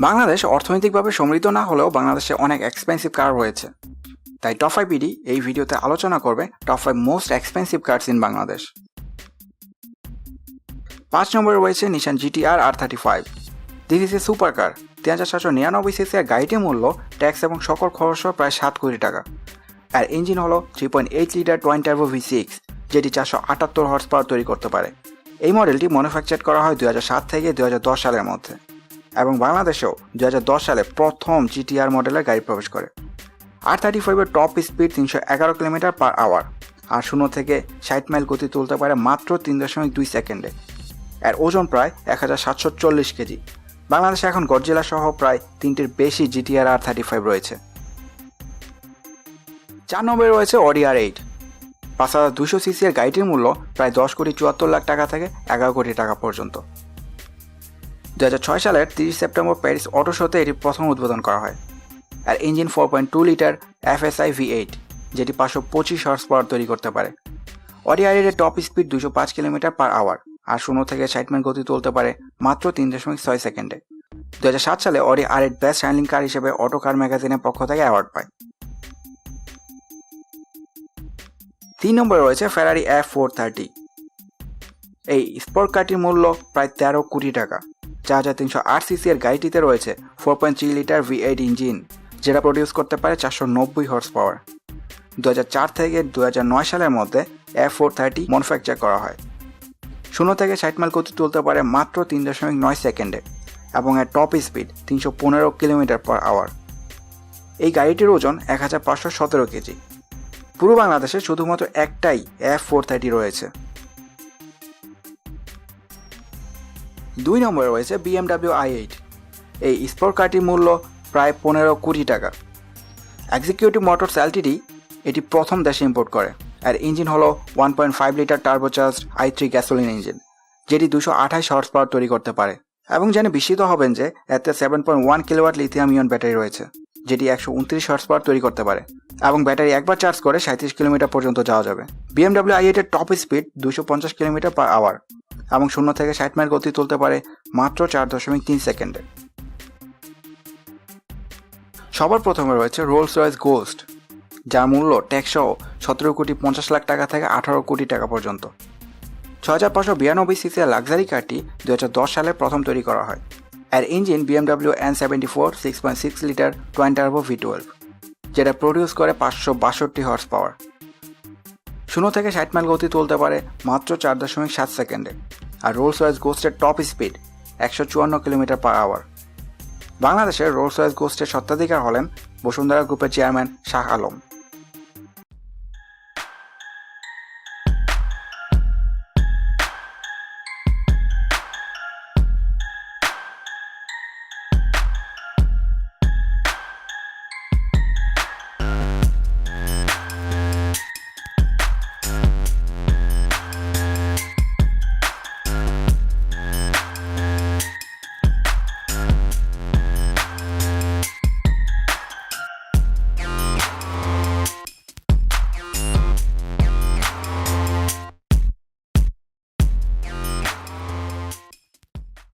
বাংলাদেশ অর্থনৈতিকভাবে সমৃদ্ধ না হলেও বাংলাদেশে অনেক এক্সপেন্সিভ কার রয়েছে। তাই টপ 5 বিডি এই ভিডিওতে আলোচনা করবে top 5 most expensive cars in Bangladesh. 5 নম্বরে রয়েছে Nissan GT-R R35। This is a super car. 3799 CC এর গাড়িটির মূল্য ট্যাক্স এবং সকল খরচ প্রায় 7 কোটি টাকা। আর ইঞ্জিন হলো 3.8 লিটার টুইন টার্বো V6, যেটি 478 হর্স পাওয়ার তৈরি করতে পারে। এই মডেলটি ম্যানুফ্যাকচার করা হয় 2007 থেকে 2010 সালের মধ্যে, এবং বাংলাদেশেও 2010 সালে প্রথম GT-R মডেলের গাড়ি প্রবেশ করে। R35 এর top speed 311 kilometre per hour, আর 0 থেকে 60 মাইল গতি তুলতে পারে মাত্র 3.2 সেকেন্ডে। এর ওজন প্রায় 1740 কেজি। বাংলাদেশে এখন গডজিলা সহ প্রায় 3টির বেশি GT-R R35 রয়েছে। 4 নম্বরে রয়েছে Audi R8। 5200 সিসি এর গাড়িটির মূল্য প্রায় 10 কোটি 74 লাখ টাকা থেকে 11 কোটি টাকা পর্যন্ত। 2006 সালের 30 সেপ্টেম্বর প্যারিস অটো শোতে এটি প্রথম উদ্বোধন করা হয়। আর ইঞ্জিন 4.2 লিটার FSI V8, যেটি 525 হর্স পাওয়ার তৈরি করতে পারে। Audi R8 এর top speed 205 kilometre per hour, আর 0 থেকে 60 মাইল গতি তুলতে পারে মাত্র 3.6 সেকেন্ডে। 2007 সালে Audi R8 বেস্ট হ্যান্ডলিং কার হিসেবে অটো কার ম্যাগাজিনের পক্ষ থেকে অ্যাওয়ার্ড পায়। 3 নম্বরে রয়েছে Ferrari F430। এই স্পোর্ট কারটির মূল্য প্রায় 13 কোটি টাকা। 4308 সিসি এর গাড়িটিতে রয়েছে 4.3 লিটার V8 ইঞ্জিন, যেটা প্রডিউস করতে পারে 490 হর্স পাওয়ার। 2004 থেকে 2009 সালের মধ্যে F430 ম্যানুফ্যাকচার করা হয়। 0 থেকে 60 মাইল গতি তুলতে পারে মাত্র 3.9 সেকেন্ডে, এবং এর top speed 315 kilometre per hour. এই গাড়িটির ওজন 1517 কেজি। পুরো বাংলাদেশে শুধুমাত্র একটাই F430 রয়েছে। 2 নম্বরে রয়েছে BMW i8। এই স্পোর্ট কারটির মূল্য প্রায় 15 কোটি টাকা। এক্সিকিউটিভ মোটরস LTD এটি প্রথম দেশে ইম্পোর্ট করে। আর ইঞ্জিন হলো 1.5 litre turbocharged i3 gasoline engine, যেটি 228 হর্স পাওয়ার তৈরি করতে পারে। এবং জেনে বিস্মিত হবেন যে এতে 7.1 কিলোওয়াট লিথিয়াম ইয়ন ব্যাটারি রয়েছে, যেটি 129 হর্স পাওয়ার তৈরি করতে পারে, এবং ব্যাটারি একবার চার্জ করে 37 কিলোমিটার পর্যন্ত যাওয়া যাবে। BMW i8 এর top speed 250 kilometre per hour, এবং 0 থেকে 60 মাইল গতি তুলতে পারে মাত্র 4.3 সেকেন্ডে। সবার প্রথমে রয়েছে রোলস রয়েস গোস্ট, যার মূল্য ট্যাক্স সহ 17 কোটি 50 লাখ টাকা থেকে 18 কোটি টাকা পর্যন্ত। 6592 সিসি এর লাক্সারি কারটি 2010 সালে প্রথম তৈরি করা হয়। এর engine BMW N74 6.6 litre twin turbo V12, যেটা প্রডিউস করে 562 হর্স পাওয়ার। 0 থেকে 60 মাইল গতি তুলতে পারে মাত্র 4.7 সেকেন্ডে। আর রোলস রয়েস গোস্টের top speed 154 kilometre per hour. বাংলাদেশের রোলস রয়েস গোস্টের স্বত্বাধিকার হলেন বসুন্ধরা গ্রুপের চেয়ারম্যান শাহ আলম।